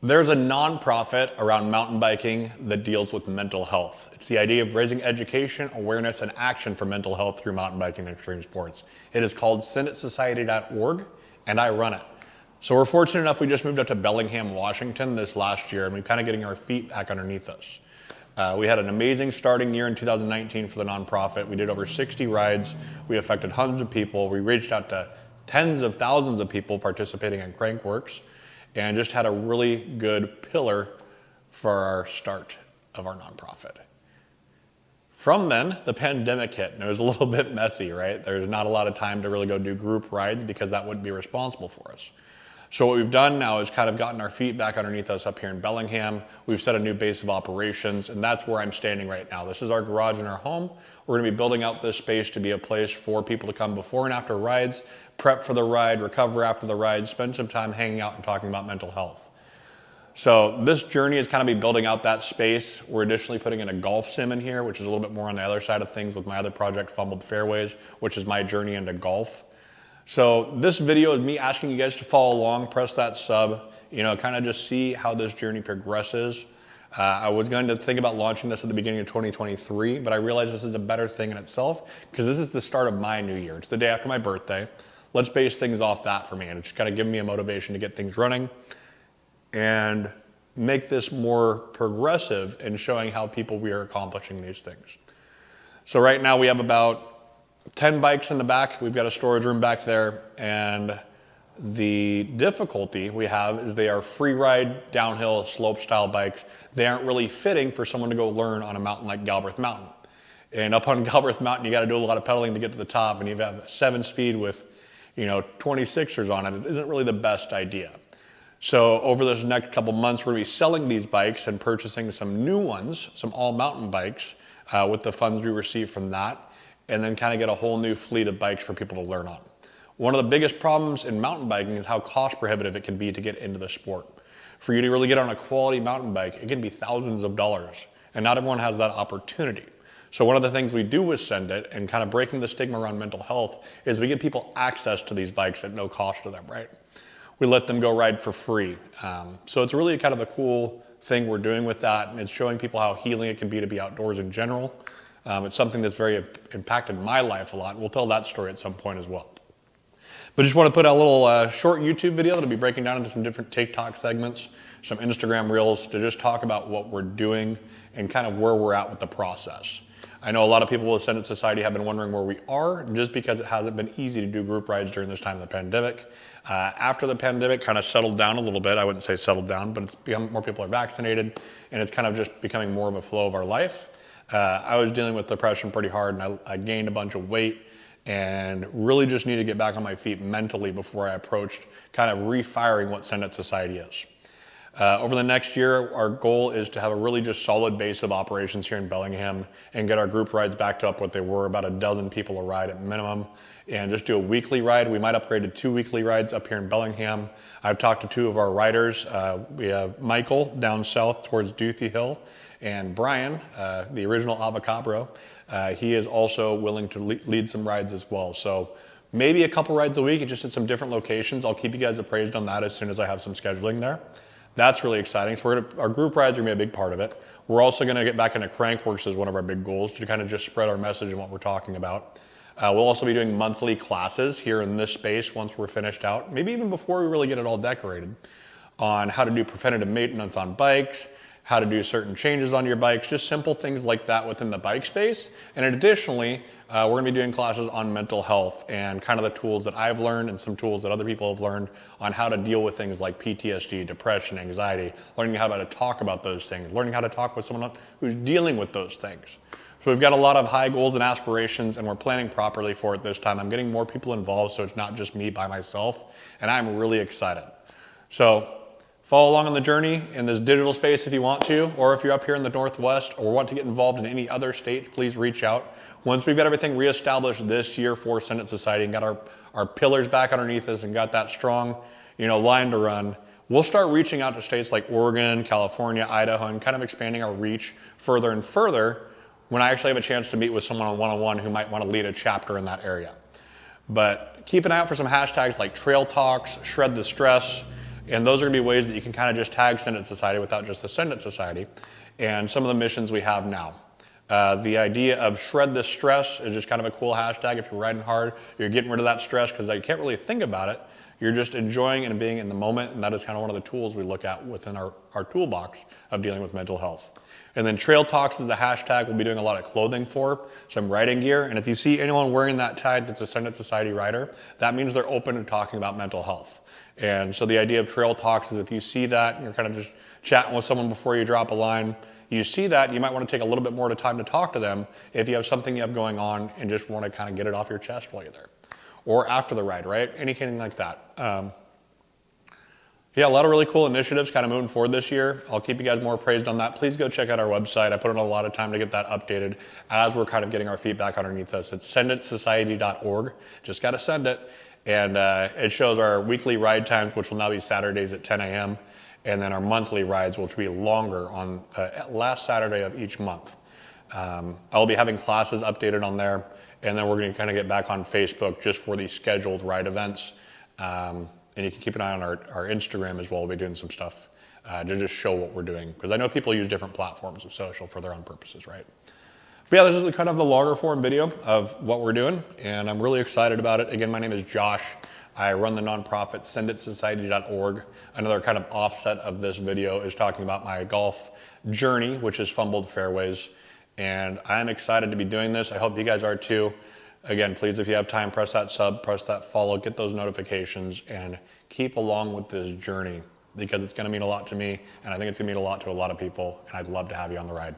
There's a nonprofit around mountain biking that deals with mental health. It's the idea of raising education, awareness, and action for mental health through mountain biking and extreme sports. It is called SendItSociety.org, and I run it. So we're fortunate enough we just moved up to Bellingham, Washington this last year, and we're kind of getting our feet back underneath us. We had an amazing starting year in 2019 for the nonprofit. We did over 60 rides. We affected hundreds of people. We reached out to tens of thousands of people participating in Crankworx, and just had a really good pillar for our start of our nonprofit. From then, the pandemic hit, and it was a little bit messy, right? There's not a lot of time to really go do group rides because that wouldn't be responsible for us. So what we've done now is kind of gotten our feet back underneath us up here in Bellingham. We've set a new base of operations, and that's where I'm standing right now. This is our garage in our home. We're gonna be building out this space to be a place for people to come before and after rides, prep for the ride, recover after the ride, spend some time hanging out and talking about mental health. So this journey is kind of be building out that space. We're additionally putting in a golf sim in here, which is a little bit more on the other side of things with my other project, Fumbled Fairways, which is my journey into golf. So this video is me asking you guys to follow along, press that sub, kind of just see how this journey progresses. I was going to think about launching this at the beginning of 2023, but I realized this is a better thing in itself because this is the start of my new year. It's the day after my birthday. Let's base things off that for me, and it's just kind of giving me a motivation to get things running and make this more progressive in showing how we are accomplishing these things. So right now we have about 10 bikes in the back. We've got a storage room back there, and the difficulty we have is they are free ride, downhill, slope style bikes. They aren't really fitting for someone to go learn on a mountain like Galbraith Mountain. And up on Galbraith Mountain, you got to do a lot of pedaling to get to the top, and you have a 7-speed with 26ers on it. It isn't really the best idea. So over this next couple months, we're going to be selling these bikes and purchasing some new ones, some all mountain bikes with the funds we receive from that, and then kind of get a whole new fleet of bikes for people to learn on. One of the biggest problems in mountain biking is how cost prohibitive it can be to get into the sport. For you to really get on a quality mountain bike, it can be thousands of dollars, and not everyone has that opportunity. So one of the things we do with Send It and kind of breaking the stigma around mental health is we give people access to these bikes at no cost to them, right? We let them go ride for free. So it's really kind of a cool thing we're doing with that, and it's showing people how healing it can be to be outdoors in general. It's something that's very impacted my life a lot. We'll tell that story at some point as well. But just want to put out a little short YouTube video that'll be breaking down into some different TikTok segments, some Instagram reels to just talk about what we're doing and kind of where we're at with the process. I know a lot of people with Send It Society have been wondering where we are, just because it hasn't been easy to do group rides during this time of the pandemic. After the pandemic kind of settled down a little bit, I wouldn't say settled down, but it's become more people are vaccinated, and it's kind of just becoming more of a flow of our life. I was dealing with depression pretty hard, and I gained a bunch of weight and really just needed to get back on my feet mentally before I approached kind of refiring what Send It Society is. Over the next year, our goal is to have a really just solid base of operations here in Bellingham and get our group rides back to up what they were, about a dozen people a ride at minimum, and just do a weekly ride. We might upgrade to 2 weekly rides up here in Bellingham. I've talked to 2 of our riders. We have Michael down south towards Duthie Hill, and Brian, the original Avocabro. He is also willing to lead some rides as well. So maybe a couple rides a week, just at some different locations. I'll keep you guys appraised on that as soon as I have some scheduling there. That's really exciting. So our group rides are going to be a big part of it. We're also going to get back into Crankworx as one of our big goals to kind of just spread our message and what we're talking about. We'll also be doing monthly classes here in this space once we're finished out, maybe even before we really get it all decorated, on how to do preventative maintenance on bikes, how to do certain changes on your bikes, just simple things like that within the bike space. And additionally, we're going to be doing classes on mental health and kind of the tools that I've learned and some tools that other people have learned on how to deal with things like PTSD, depression, anxiety, learning how to talk about those things, learning how to talk with someone who's dealing with those things. So we've got a lot of high goals and aspirations, and we're planning properly for it this time. I'm getting more people involved, so it's not just me by myself, and I'm really excited. So follow along on the journey in this digital space if you want to, or if you're up here in the Northwest or want to get involved in any other state, please reach out. Once we've got everything reestablished this year for Send It Society and got our pillars back underneath us and got that strong, line to run, we'll start reaching out to states like Oregon, California, Idaho, and kind of expanding our reach further and further when I actually have a chance to meet with someone on one-on-one who might want to lead a chapter in that area. But keep an eye out for some hashtags like Trail Talks, Shred the Stress, And those are gonna be ways that you can kind of just tag Send It Society without just the Send It Society. And some of the missions we have now. The idea of shred the stress is just kind of a cool hashtag. If you're riding hard, you're getting rid of that stress because you can't really think about it. You're just enjoying and being in the moment, and that is kind of one of the tools we look at within our toolbox of dealing with mental health. And then Trail Talks is the hashtag we'll be doing a lot of clothing for, some riding gear. And if you see anyone wearing that tag that's a Send It Society rider, that means they're open to talking about mental health. And so the idea of Trail Talks is if you see that and you're kind of just chatting with someone before you drop a line, you see that, you might want to take a little bit more time to talk to them if you have something you have going on and just want to kind of get it off your chest while you're there. Or after the ride, right? Anything like that. Yeah, a lot of really cool initiatives kind of moving forward this year. I'll keep you guys more appraised on that. Please go check out our website. I put in a lot of time to get that updated as we're kind of getting our feedback underneath us. It's senditsociety.org. Just got to send it. And it shows our weekly ride times, which will now be Saturdays at 10 a.m. And then our monthly rides, which will be longer on last Saturday of each month. I'll be having classes updated on there. And then we're going to kind of get back on Facebook just for the scheduled ride events. And you can keep an eye on our Instagram as well. We'll be doing some stuff to just show what we're doing. Because I know people use different platforms of social for their own purposes, right? But yeah, this is kind of the longer form video of what we're doing. And I'm really excited about it. Again, my name is Josh. I run the nonprofit senditsociety.org. Another kind of offset of this video is talking about my golf journey, which is Fumbled Fairways. And I'm excited to be doing this. I hope you guys are too. Again, please, if you have time, press that sub, press that follow, get those notifications, and keep along with this journey because it's going to mean a lot to me, and I think it's going to mean a lot to a lot of people, and I'd love to have you on the ride.